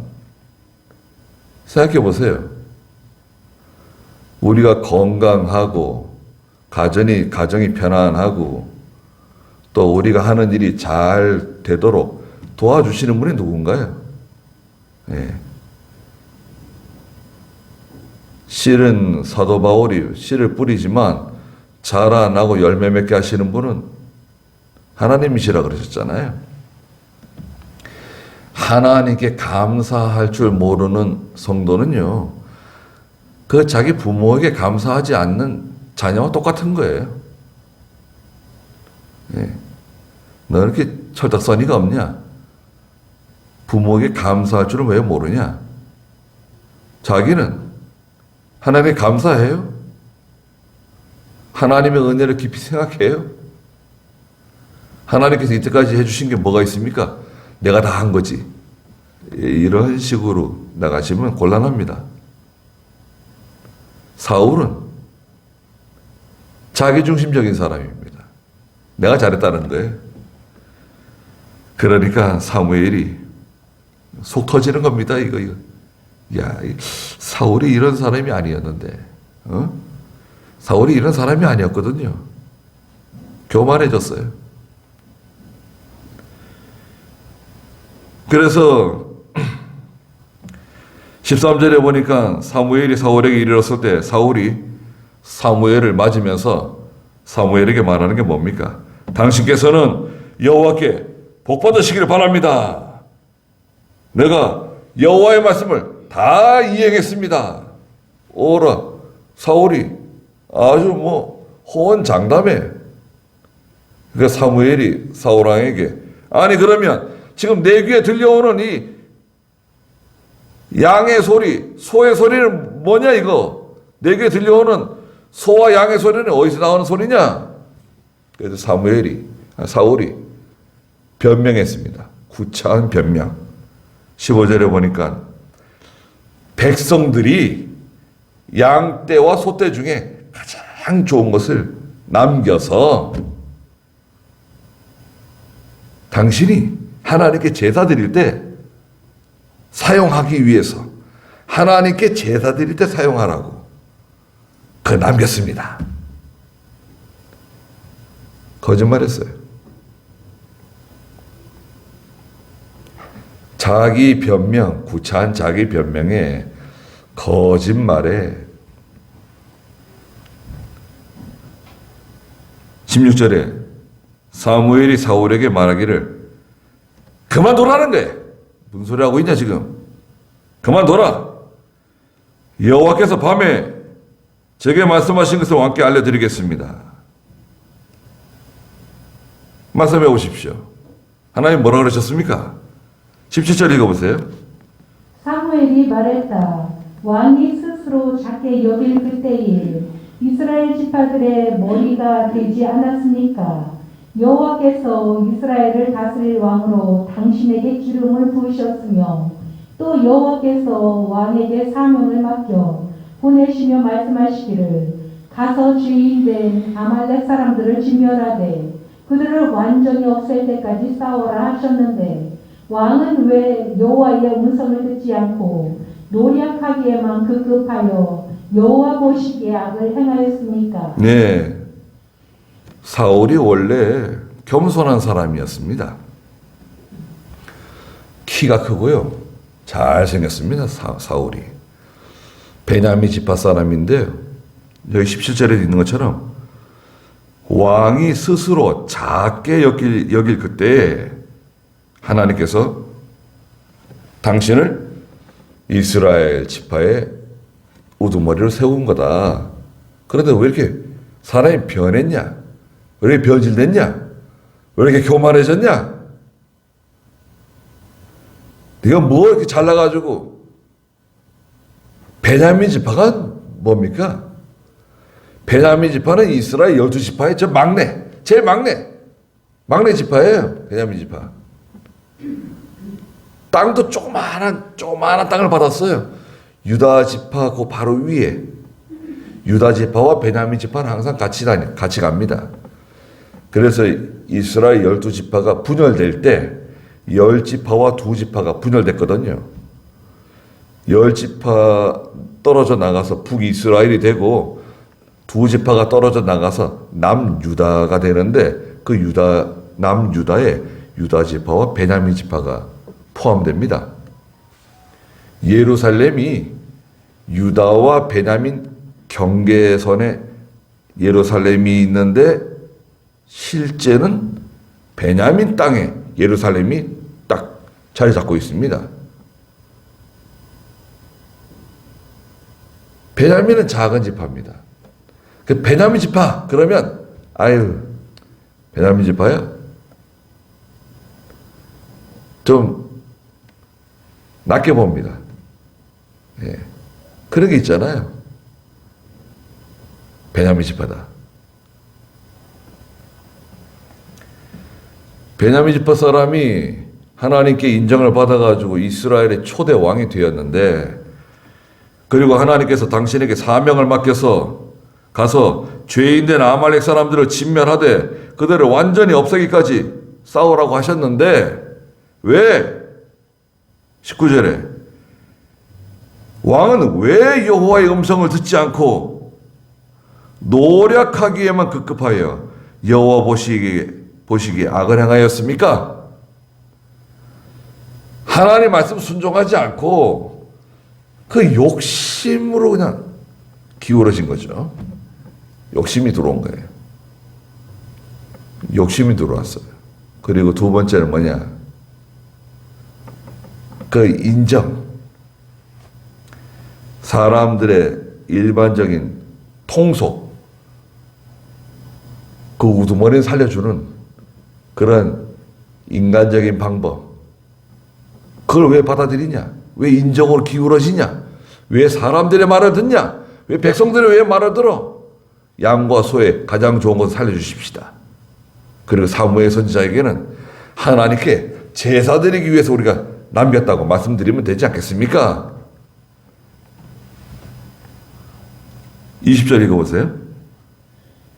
생각해 보세요. 우리가 건강하고 가정이 편안하고 또 우리가 하는 일이 잘 되도록 도와주시는 분이 누군가요? 예. 씨는 사도 바울이 씨를 뿌리지만 자라나고 열매 맺게 하시는 분은 하나님이시라 그러셨잖아요. 하나님께 감사할 줄 모르는 성도는요, 그 자기 부모에게 감사하지 않는 자녀와 똑같은 거예요. 예. 너 이렇게 철딱서니가 없냐? 부모에게 감사할 줄은 왜 모르냐? 자기는 하나님께 감사해요? 하나님의 은혜를 깊이 생각해요? 하나님께서 이때까지 해주신 게 뭐가 있습니까? 내가 다 한 거지. 이런 식으로 나가시면 곤란합니다. 사울은 자기중심적인 사람입니다. 내가 잘했다는 거예요. 그러니까 사무엘이 속 터지는 겁니다. 이거. 야, 사울이 이런 사람이 아니었는데, 사울이 이런 사람이 아니었거든요. 교만해졌어요. 그래서 13절에 보니까 사무엘이 사울에게 이르렀을 때 사울이 사무엘을 맞으면서 사무엘에게 말하는 게 뭡니까? 당신께서는 여호와께 복 받으시기를 바랍니다. 내가 여호와의 말씀을 다 이행했습니다. 오라. 사울이 아주 호언장담해. 그러니까 사무엘이 사울왕에게, 아니 그러면 지금 내 귀에 들려오는 이 양의 소리, 소의 소리는 뭐냐 이거? 내 귀에 들려오는 소와 양의 소리는 어디서 나오는 소리냐? 그래서 사울이 변명했습니다. 구차한 변명. 15절에 보니까 백성들이 양떼와 소떼 중에 가장 좋은 것을 남겨서 당신이 하나님께 제사 드릴 때 사용하기 위해서 하나님께 제사 드릴 때 사용하라고 그 남겼습니다. 거짓말했어요. 자기 변명, 구차한 자기 변명에 거짓말에 16절에 사무엘이 사울에게 말하기를 그만둬라는 거예요. 무슨 소리 하고 있냐 지금. 그만둬라. 여호와께서 밤에 제게 말씀하신 것을 왕께 알려드리겠습니다. 말씀해 오십시오. 하나님 뭐라 그러셨습니까? 17절 읽어보세요. 사무엘이 말했다. 왕이 스스로 작게 여길 그때에 이스라엘 지파들의 머리가 되지 않았으니까 여호와께서 이스라엘을 다스릴 왕으로 당신에게 기름을 부으셨으며 또 여호와께서 왕에게 사명을 맡겨 보내시며 말씀하시기를 가서 주인된 아말렉 사람들을 진멸하되 그들을 완전히 없앨 때까지 싸워라 하셨는데 왕은 왜 여호와의 음성을 듣지 않고 노력하기에만 급급하여 여호와 보시기에 악을 행하였습니까? 네. 사울이 원래 겸손한 사람이었습니다. 키가 크고요. 잘생겼습니다. 사울이. 베냐민 지파 사람인데 여기 17절에 있는 것처럼 왕이 스스로 작게 여길 그때에 하나님께서 당신을 이스라엘 지파의 우두머리로 세운 거다. 그런데 왜 이렇게 사람이 변했냐? 왜 이렇게 변질됐냐? 왜 이렇게 교만해졌냐? 네가 뭐 이렇게 잘나가지고 베냐민 지파가 뭡니까? 베냐민 지파는 이스라엘 12지파의 저 막내, 제일 막내 지파예요. 베냐민 지파. 땅도 조그마한 땅을 받았어요. 유다 지파 그 바로 위에. 유다 지파와 베냐민 지파는 항상 같이 갑니다. 그래서 이스라엘 12지파가 분열될 때 10지파와 2지파가 분열됐거든요. 10지파 떨어져 나가서 북이스라엘이 되고 2지파가 떨어져 나가서 남유다가 되는데 그 남유다에 유다 지파와 베냐민 지파가 포함됩니다. 예루살렘이 유다와 베냐민 경계선에 예루살렘이 있는데 실제는 베냐민 땅에 예루살렘이 딱 자리 잡고 있습니다. 베냐민은 작은 지파입니다. 그 베냐민 지파 그러면 베냐민 지파야 좀 낮게 봅니다. 예. 그런 게 있잖아요. 베냐민 지파다. 베냐민 지파 사람이 하나님께 인정을 받아가지고 이스라엘의 초대 왕이 되었는데, 그리고 하나님께서 당신에게 사명을 맡겨서 가서 죄인된 아말렉 사람들을 진멸하되 그들을 완전히 없애기까지 싸우라고 하셨는데, 왜? 19절에 왕은 왜 여호와의 음성을 듣지 않고 노력하기에만 급급하여 여호와 보시기에 악을 행하였습니까? 하나님 말씀 순종하지 않고 그 욕심으로 그냥 기울어진 거죠. 욕심이 들어온 거예요. 욕심이 들어왔어요. 그리고 두 번째는 뭐냐? 그 인정. 사람들의 일반적인 통속, 그 우두머리를 살려주는 그런 인간적인 방법, 그걸 왜 받아들이냐? 왜 인정으로 기울어지냐? 왜 사람들의 말을 듣냐? 왜 백성들의 왜 말을 들어? 양과 소의 가장 좋은 것을 살려주십시다. 그리고 사무엘 선지자에게는 하나님께 제사 드리기 위해서 우리가 남겼다고 말씀드리면 되지 않겠습니까? 20절 읽어보세요.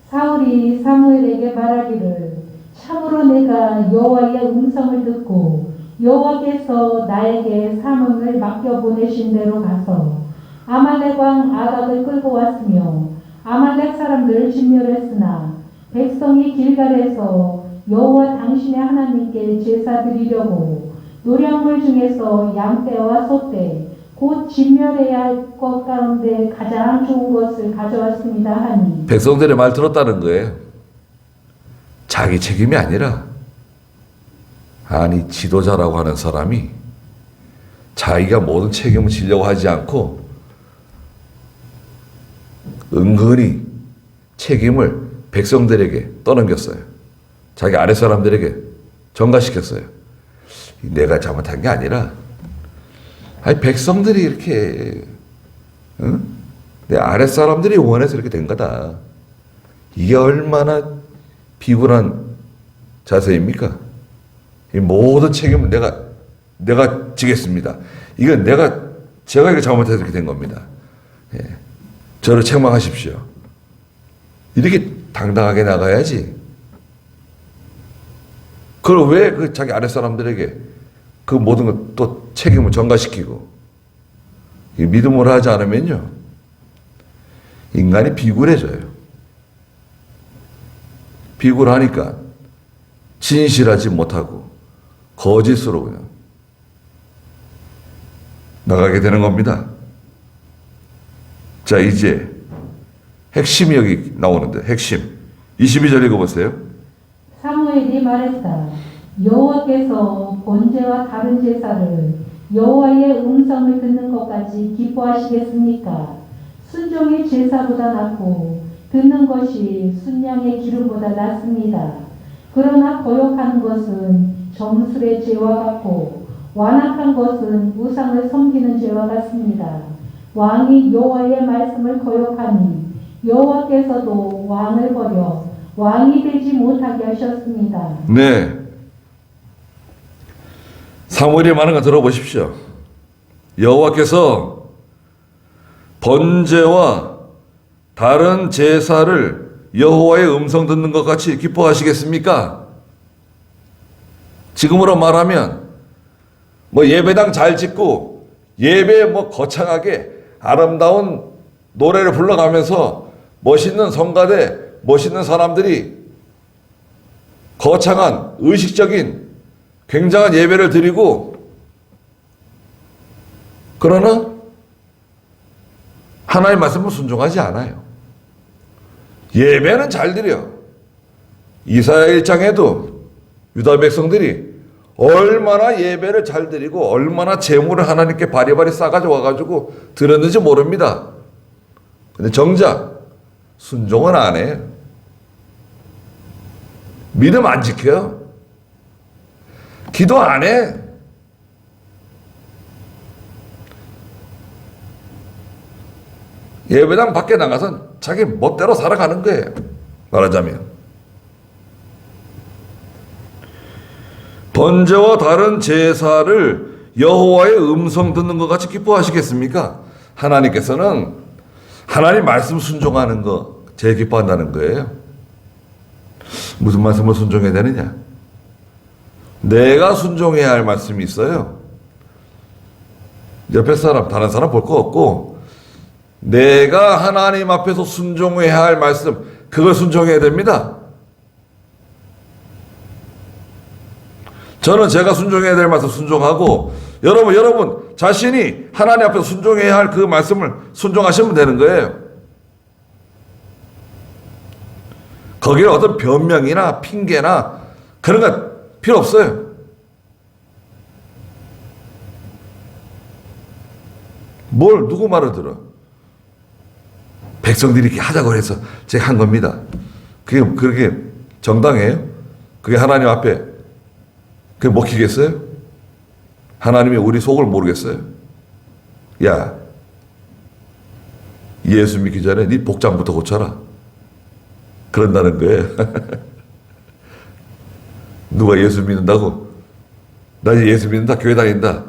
사울이 사무엘에게 말하기를 참으로 내가 여호와의 음성을 듣고 여호와께서 나에게 사명을 맡겨 보내신 대로 가서 아말렉 왕 아각을 끌고 왔으며 아말렉 사람들을 진멸했으나 백성이 길갈에서 여호와 당신의 하나님께 제사 드리려고 노량물 중에서 양떼와 소떼 곧 진멸해야 할 것 가운데 가장 좋은 것을 가져왔습니다 하니, 백성들의 말 들었다는 거예요. 자기 책임이 아니라, 아니 지도자라고 하는 사람이 자기가 모든 책임을 지려고 하지 않고 은근히 책임을 백성들에게 떠넘겼어요. 자기 아랫 사람들에게 전가시켰어요. 내가 잘못한 게 아니라, 아니 백성들이 이렇게 내 아랫 사람들이 원해서 이렇게 된 거다. 이게 얼마나 비굴한 자세입니까? 이 모든 책임을 내가 지겠습니다. 이건 제가 이거 잘못해서 이렇게 된 겁니다. 예. 저를 책망하십시오. 이렇게 당당하게 나가야지. 그걸 왜 그 자기 아랫사람들에게 그 모든 걸 또 책임을 전가시키고 이 믿음으로 하지 않으면요, 인간이 비굴해져요. 비굴하니까 진실하지 못하고 거짓으로 그냥 나가게 되는 겁니다. 자, 이제 핵심이 여기 나오는데, 핵심 22절 읽어보세요. 사무엘이 말했다. 여호와께서 번제와 다른 제사를 여호와의 음성을 듣는 것까지 기뻐하시겠습니까? 순종의 제사보다 낫고 듣는 것이 순양의 기름보다 낫습니다. 그러나 거역하는 것은 점술의 죄와 같고 완악한 것은 우상을 섬기는 죄와 같습니다. 왕이 여호와의 말씀을 거역하니 여호와께서도 왕을 버려 왕이 되지 못하게 하셨습니다. 네. 사무엘이 말하는 거 들어보십시오. 여호와께서 번제와 다른 제사를 여호와의 음성 듣는 것 같이 기뻐하시겠습니까? 지금으로 말하면 뭐 예배당 잘 짓고 예배 뭐 거창하게 아름다운 노래를 불러가면서 멋있는 성가대, 멋있는 사람들이 거창한 의식적인 굉장한 예배를 드리고, 그러나 하나님의 말씀은 순종하지 않아요. 예배는 잘 드려. 이사야 1장에도 유다 백성들이 얼마나 예배를 잘 드리고 얼마나 재물을 하나님께 바리바리 싸가져 와가지고 드렸는지 모릅니다. 근데 정작 순종은 안 해요. 믿음 안 지켜요. 기도 안 해. 예배당 밖에 나가서 자기 멋대로 살아가는 거예요. 말하자면. 번제와 다른 제사를 여호와의 음성 듣는 것 같이 기뻐하시겠습니까? 하나님께서는 하나님 말씀 순종하는 거 제일 기뻐한다는 거예요. 무슨 말씀을 순종해야 되느냐? 내가 순종해야 할 말씀이 있어요. 옆에 사람, 다른 사람 볼 거 없고 내가 하나님 앞에서 순종해야 할 말씀, 그걸 순종해야 됩니다. 저는 제가 순종해야 될 말씀 순종하고, 여러분 자신이 하나님 앞에서 순종해야 할 그 말씀을 순종하시면 되는 거예요. 거기에 어떤 변명이나 핑계나 그런 거 필요 없어요. 뭘 누구 말을 들어? 백성들이 이렇게 하자고 해서 제가 한 겁니다. 그게 그렇게 정당해요? 그게 하나님 앞에 그게 먹히겠어요? 하나님이 우리 속을 모르겠어요? 야, 예수 믿기 전에 네 복장부터 고쳐라. 그런다는 거예요. 누가 예수 믿는다고? 나 이제 예수 믿는다, 교회 다닌다.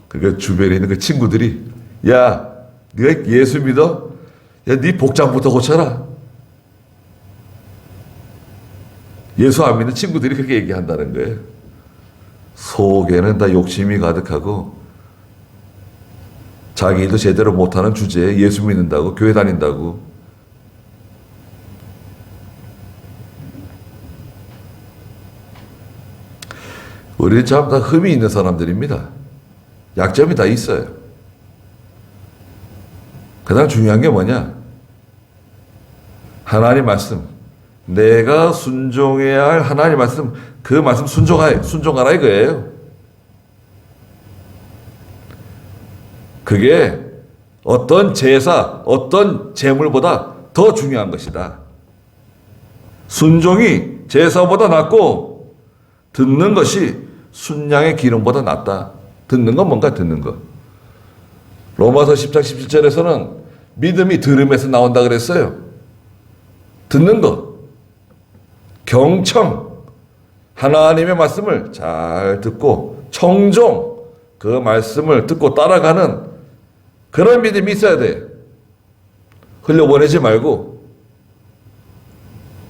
그 주변에 있는 그 친구들이, 야, 네가 예수 믿어? 야, 네 복장부터 고쳐라. 예수 안 믿는 친구들이 그렇게 얘기한다는 거예요. 속에는 다 욕심이 가득하고 자기 일도 제대로 못하는 주제에 예수 믿는다고, 교회 다닌다고. 우리는 참 다 흠이 있는 사람들입니다. 약점이 다 있어요. 가장 중요한 게 뭐냐? 하나님 말씀, 내가 순종해야 할 하나님 말씀, 그 말씀 순종하라 이거예요. 그게 어떤 제사, 어떤 제물보다 더 중요한 것이다. 순종이 제사보다 낫고 듣는 것이 순양의 기름보다 낫다. 듣는 건 뭔가 듣는 것. 로마서 10장 17절에서는 믿음이 들음에서 나온다 그랬어요. 듣는 것. 경청. 하나님의 말씀을 잘 듣고 청종. 그 말씀을 듣고 따라가는 그런 믿음이 있어야 돼. 흘려보내지 말고.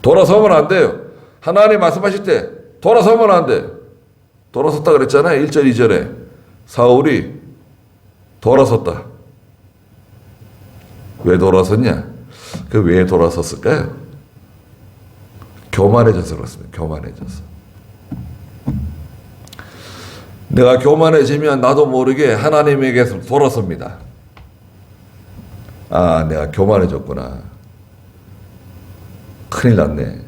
돌아서면 안 돼요. 하나님 말씀하실 때 돌아서면 안 돼. 돌아섰다 그랬잖아요. 1절, 2절에. 사울이 돌아섰다. 왜 돌아섰냐? 그 왜 돌아섰을까요? 교만해져서 그렇습니다. 교만해져서. 내가 교만해지면 나도 모르게 하나님에게서 돌아섭니다. 아, 내가 교만해졌구나. 큰일 났네.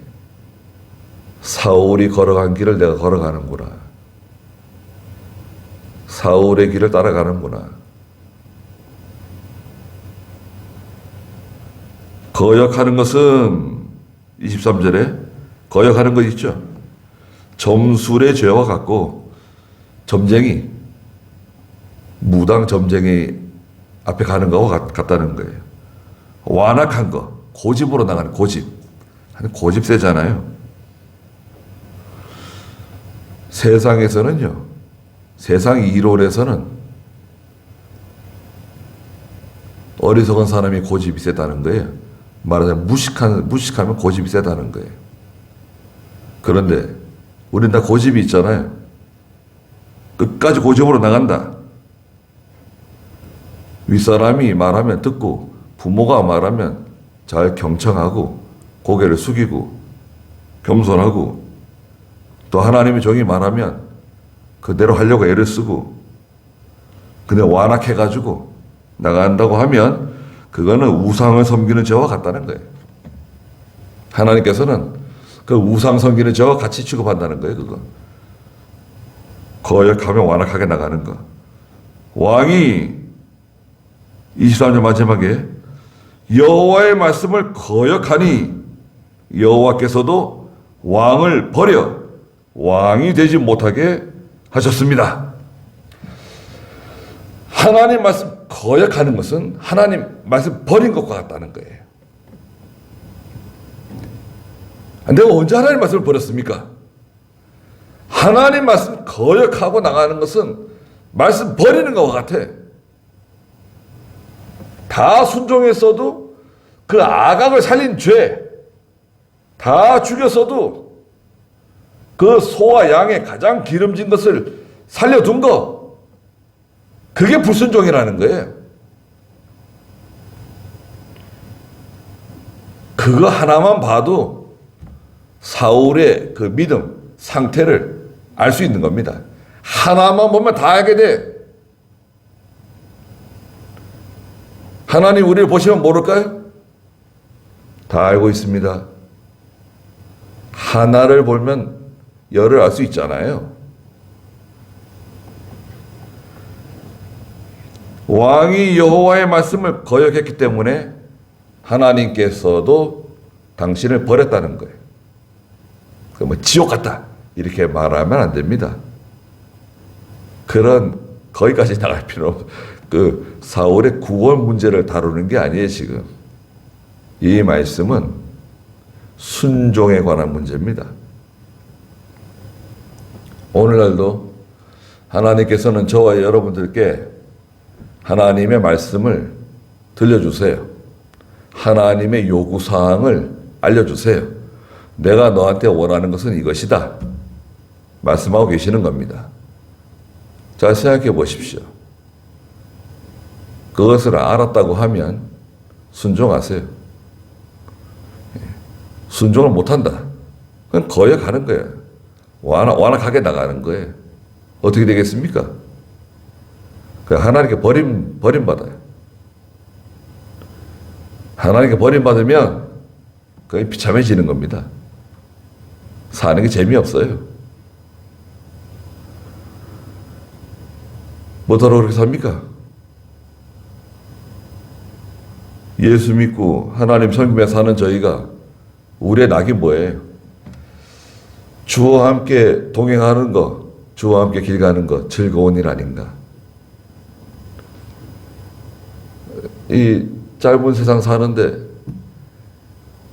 사울이 걸어간 길을 내가 걸어가는구나. 사울의 길을 따라가는구나. 거역하는 것은 23절에 거역하는 것 있죠. 점술의 죄와 같고 점쟁이, 무당 점쟁이 앞에 가는 거와 같다는 거예요. 완악한 거, 고집으로 나가는 고집. 고집 세잖아요. 세상에서는요, 세상 이론에서는 어리석은 사람이 고집이 세다는 거예요. 말하자면 무식하면 고집이 세다는 거예요. 그런데 우린 다 고집이 있잖아요. 끝까지 고집으로 나간다. 윗사람이 말하면 듣고 부모가 말하면 잘 경청하고 고개를 숙이고 겸손하고 또 하나님의 종이 말하면 그대로 하려고 애를 쓰고 그냥 완악해가지고 나간다고 하면 그거는 우상을 섬기는 죄와 같다는 거예요. 하나님께서는 그 우상 섬기는 죄와 같이 취급한다는 거예요. 그거. 거역하면 완악하게 나가는 거. 왕이 23절 마지막에 여호와의 말씀을 거역하니 여호와께서도 왕을 버려 왕이 되지 못하게 하셨습니다. 하나님 말씀 거역하는 것은 하나님 말씀 버린 것과 같다는 거예요. 내가 언제 하나님 말씀을 버렸습니까? 하나님 말씀 거역하고 나가는 것은 말씀 버리는 것과 같아. 다 순종했어도 그 아각을 살린 죄, 다 죽였어도 그 소와 양의 가장 기름진 것을 살려둔 거, 그게 불순종이라는 거예요. 그거 하나만 봐도 사울의 그 믿음 상태를 알 수 있는 겁니다. 하나만 보면 다 알게 돼. 하나님 우리를 보시면 모를까요? 다 알고 있습니다. 하나를 보면 열을 알 수 있잖아요. 왕이 여호와의 말씀을 거역했기 때문에 하나님께서도 당신을 버렸다는 거예요. 그 뭐 지옥 같다 이렇게 말하면 안 됩니다. 그런 거기까지 나갈 필요 없. 그 사울의 구원 문제를 다루는 게 아니에요 지금. 이 말씀은 순종에 관한 문제입니다. 오늘날도 하나님께서는 저와 여러분들께 하나님의 말씀을 들려주세요. 하나님의 요구사항을 알려주세요. 내가 너한테 원하는 것은 이것이다. 말씀하고 계시는 겁니다. 잘 생각해 보십시오. 그것을 알았다고 하면 순종하세요. 순종을 못한다. 그건 거역하는 거예요. 완악하게 나가는 거예요. 어떻게 되겠습니까? 하나님께 버림받아요. 하나님께 버림받으면 그게 비참해지는 겁니다. 사는 게 재미없어요. 뭐더러 그렇게 삽니까? 예수 믿고 하나님 섬기며 사는 저희가 우리의 낙이 뭐예요? 주와 함께 동행하는 것, 주와 함께 길 가는 것 즐거운 일 아닌가? 이 짧은 세상 사는데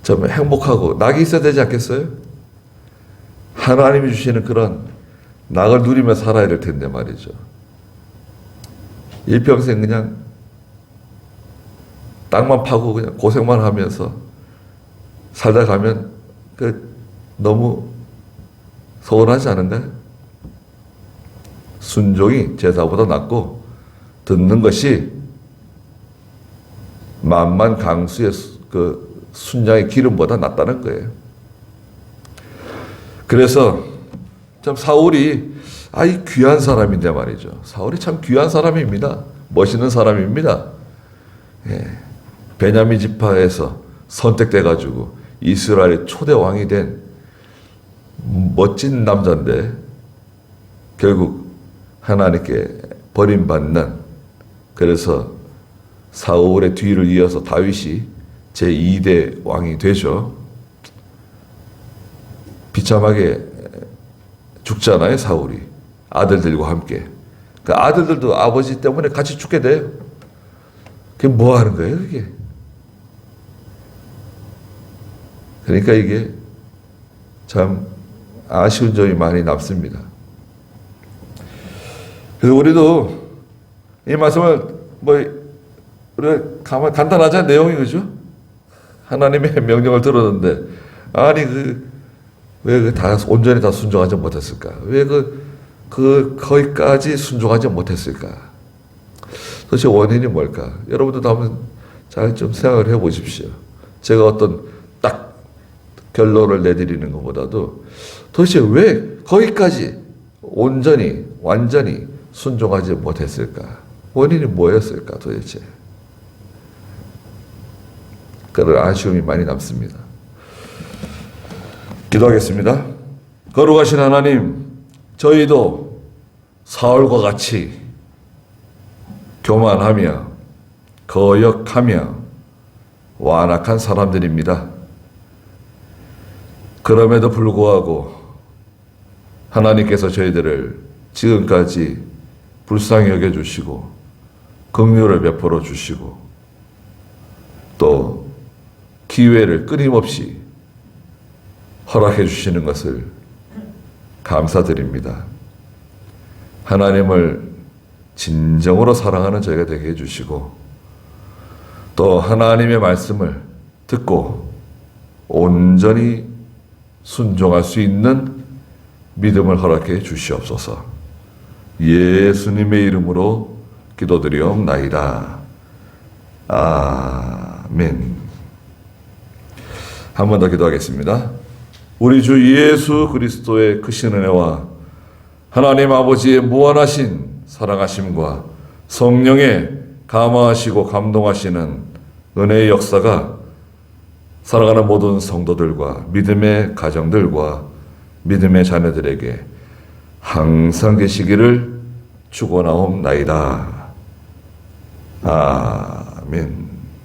좀 행복하고 낙이 있어야 되지 않겠어요? 하나님이 주시는 그런 낙을 누리며 살아야 될 텐데 말이죠. 일평생 그냥 땅만 파고 그냥 고생만 하면서 살다 가면 그 너무 서운하지 않은가요? 순종이 제사보다 낫고 듣는 것이 만만 강수의 그 순양의 기름보다 낫다는 거예요. 그래서 참 사울이 이 귀한 사람인데 말이죠. 사울이 참 귀한 사람입니다. 멋있는 사람입니다. 예. 베냐민 지파에서 선택돼 가지고 이스라엘의 초대 왕이 된 멋진 남자인데 결국 하나님께 버림받는, 그래서 사울의 뒤를 이어서 다윗이 제2대 왕이 되죠. 비참하게 죽잖아요, 사울이. 아들들과 함께. 그 아들들도 아버지 때문에 같이 죽게 돼요. 그게 뭐 하는 거예요, 그게? 그러니까 이게 참 아쉬운 점이 많이 남습니다. 그래서 우리도 이 말씀을 우리가 간단하잖아요, 내용이, 그죠? 하나님의 명령을 들었는데, 왜 다 온전히 다 순종하지 못했을까? 왜 거기까지 순종하지 못했을까? 도대체 원인이 뭘까? 여러분들도 한번 잘 좀 생각을 해 보십시오. 제가 어떤 딱 결론을 내드리는 것보다도 도대체 왜 거기까지 온전히, 완전히 순종하지 못했을까? 원인이 뭐였을까, 도대체? 그런 아쉬움이 많이 남습니다. 기도하겠습니다. 거룩하신 하나님, 저희도 사울과 같이 교만하며 거역하며 완악한 사람들입니다. 그럼에도 불구하고 하나님께서 저희들을 지금까지 불쌍히 여겨주시고 긍휼을 베풀어 주시고 또 기회를 끊임없이 허락해 주시는 것을 감사드립니다. 하나님을 진정으로 사랑하는 저희가 되게 해주시고 또 하나님의 말씀을 듣고 온전히 순종할 수 있는 믿음을 허락해 주시옵소서. 예수님의 이름으로 기도드리옵나이다. 아멘. 한 번 더 기도하겠습니다. 우리 주 예수 그리스도의 크신 은혜와 하나님 아버지의 무한하신 사랑하심과 성령의 감화하시고 감동하시는 은혜의 역사가 사랑하는 모든 성도들과 믿음의 가정들과 믿음의 자녀들에게 항상 계시기를 축원하옵나이다. 아멘.